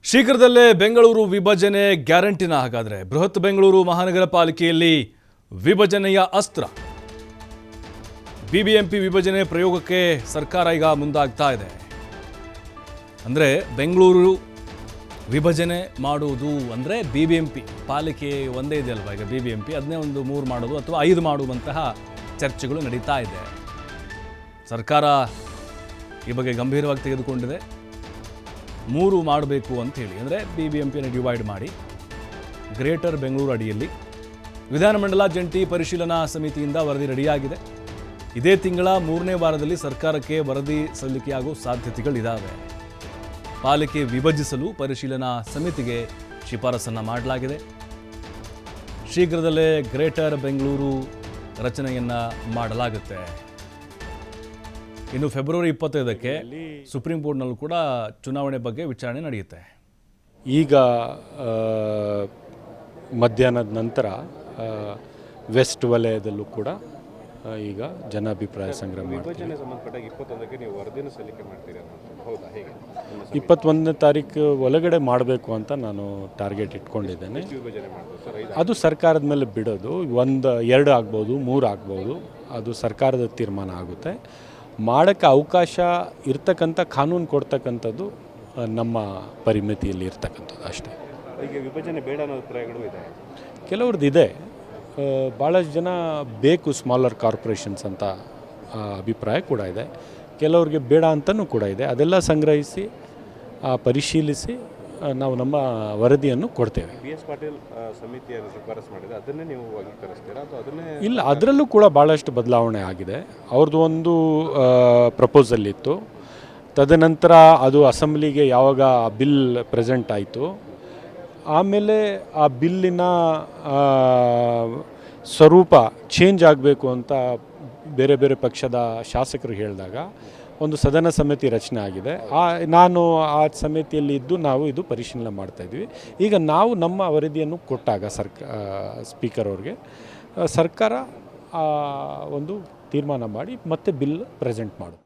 ಶೀಘ್ರದಲ್ಲೇ ಬೆಂಗಳೂರು ವಿಭಜನೆ ಗ್ಯಾರಂಟಿನ ಹಾಗಾದರೆ ಬೃಹತ್ ಬೆಂಗಳೂರು ಮಹಾನಗರ ಪಾಲಿಕೆಯಲ್ಲಿ ವಿಭಜನೆಯ ಅಸ್ತ್ರ ಬಿಬಿಎಂಪಿ ವಿಭಜನೆ ಪ್ರಯೋಗಕ್ಕೆ ಸರ್ಕಾರ ಈಗ ಮುಂದಾಗ್ತಾ ಇದೆ. ಅಂದರೆ ಬೆಂಗಳೂರು ವಿಭಜನೆ ಮಾಡುವುದು ಅಂದರೆ ಬಿಬಿಎಂಪಿ ಪಾಲಿಕೆ ಒಂದೇ ಇದೆ ಅಲ್ವಾ, ಈಗ ಬಿಬಿಎಂಪಿ ಅದನ್ನೇ ಒಂದು 3 ಮಾಡೋದು ಅಥವಾ 5 ಮಾಡುವಂತಹ ಚರ್ಚೆಗಳು ನಡೀತಾ ಇದೆ. ಸರ್ಕಾರ ಈ ಬಗ್ಗೆ ಗಂಭೀರವಾಗಿ ತೆಗೆದುಕೊಂಡಿದೆ. 3 ಮಾಡಬೇಕು ಅಂತ ಹೇಳಿ, ಅಂದರೆ ಬಿಬಿಎಂಪಿಯನ್ನು ಡಿವೈಡ್ ಮಾಡಿ ಗ್ರೇಟರ್ ಬೆಂಗಳೂರು ಅಡಿಯಲ್ಲಿ ವಿಧಾನಮಂಡಲ ಜಂಟಿ ಪರಿಶೀಲನಾ ಸಮಿತಿಯಿಂದ ವರದಿ ರೆಡಿಯಾಗಿದೆ. ಇದೇ ತಿಂಗಳ 3ನೇ ವಾರದಲ್ಲಿ ಸರ್ಕಾರಕ್ಕೆ ವರದಿ ಸಲ್ಲಿಕೆಯಾಗುವ ಸಾಧ್ಯತೆಗಳಿದ್ದಾವೆ. ಪಾಲಿಕೆ ವಿಭಜಿಸಲು ಪರಿಶೀಲನಾ ಸಮಿತಿಗೆ ಶಿಫಾರಸನ್ನು ಮಾಡಲಾಗಿದೆ. ಶೀಘ್ರದಲ್ಲೇ ಗ್ರೇಟರ್ ಬೆಂಗಳೂರು ರಚನೆಯನ್ನು ಮಾಡಲಾಗುತ್ತೆ. ಇನ್ನು ಫೆಬ್ರವರಿ 25ಕ್ಕೆ ಸುಪ್ರೀಂ ಕೋರ್ಟ್ನಲ್ಲೂ ಕೂಡ ಚುನಾವಣೆ ಬಗ್ಗೆ ವಿಚಾರಣೆ ನಡೆಯುತ್ತೆ. ಈಗ ಮಧ್ಯಾಹ್ನದ ನಂತರ ವೆಸ್ಟ್ ವಲಯದಲ್ಲೂ ಕೂಡ ಈಗ ಜನಾಭಿಪ್ರಾಯ ಸಂಗ್ರಹ ಮಾಡ್ತೀವಿ. 21ನೇ ತಾರೀಕು ಒಳಗಡೆ ಮಾಡಬೇಕು ಅಂತ ನಾನು ಟಾರ್ಗೆಟ್ ಇಟ್ಕೊಂಡಿದ್ದೇನೆ. ಅದು ಸರ್ಕಾರದ ಮೇಲೆ ಬಿಡೋದು, 1, 2 ಆಗ್ಬೋದು, 3 ಆಗ್ಬೋದು, ಅದು ಸರ್ಕಾರದ ತೀರ್ಮಾನ ಆಗುತ್ತೆ. ಮಾಡೋಕ್ಕೆ ಅವಕಾಶ ಇರ್ತಕ್ಕಂಥ ಕಾನೂನು ಕೊಡ್ತಕ್ಕಂಥದ್ದು ನಮ್ಮ ಪರಿಮಿತಿಯಲ್ಲಿ ಇರ್ತಕ್ಕಂಥದ್ದು ಅಷ್ಟೇ. ಈಗ ವಿಭಜನೆ ಬೇಡ ಅನ್ನೋ ಅಭಿಪ್ರಾಯಗಳು ಇದೆ, ಕೆಲವ್ರದ್ದು ಇದೆ. ಭಾಳಷ್ಟು ಜನ ಬೇಕು ಸ್ಮಾಲರ್ ಕಾರ್ಪೊರೇಷನ್ಸ್ ಅಂತ ಅಭಿಪ್ರಾಯ ಕೂಡ ಇದೆ. ಕೆಲವ್ರಿಗೆ ಬೇಡ ಅಂತಲೂ ಕೂಡ ಇದೆ. ಅದೆಲ್ಲ ಸಂಗ್ರಹಿಸಿ ಪರಿಶೀಲಿಸಿ ನಾವು ನಮ್ಮ ವರದಿಯನ್ನು ಕೊಡ್ತೇವೆ. BS ಪಾಟೀಲ್ ಸಮಿತಿಯನ್ನು ಶಿಫಾರಸು ಮಾಡಿದೆ, ಅದನ್ನೇ ನೀವು ಅಂಗೀಕರಿಸ್ತೀರಾ ಅಥವಾ ಅದನ್ನೇ? ಇಲ್ಲ, ಅದರಲ್ಲೂ ಕೂಡ ಭಾಳಷ್ಟು ಬದಲಾವಣೆ ಆಗಿದೆ. ಅವ್ರದ್ದು ಒಂದು ಪ್ರಪೋಸಲ್ ಇತ್ತು. ತದನಂತರ ಅದು ಅಸೆಂಬ್ಲಿಗೆ ಯಾವಾಗ ಬಿಲ್ ಪ್ರೆಸೆಂಟ್ ಆಯಿತು, ಆಮೇಲೆ ಆ ಬಿಲ್ಲಿನ ಸ್ವರೂಪ ಚೇಂಜ್ ಆಗಬೇಕು ಅಂತ ಬೇರೆ ಬೇರೆ ಪಕ್ಷದ ಶಾಸಕರು ಹೇಳಿದಾಗ ಒಂದು ಸದನ ಸಮಿತಿ ರಚನೆ ಆಗಿದೆ. ನಾನು ಆ ಸಮಿತಿಯಲ್ಲಿ ಇದ್ದು ನಾವು ಇದು ಪರಿಶೀಲನೆ ಮಾಡ್ತಾಯಿದ್ವಿ. ಈಗ ನಾವು ನಮ್ಮ ವರದಿಯನ್ನು ಕೊಟ್ಟಾಗ ಸ್ಪೀಕರ್ ಅವ್ರಿಗೆ ಸರ್ಕಾರ ಒಂದು ತೀರ್ಮಾನ ಮಾಡಿ ಮತ್ತೆ ಬಿಲ್ ಪ್ರೆಸೆಂಟ್ ಮಾಡೋದು.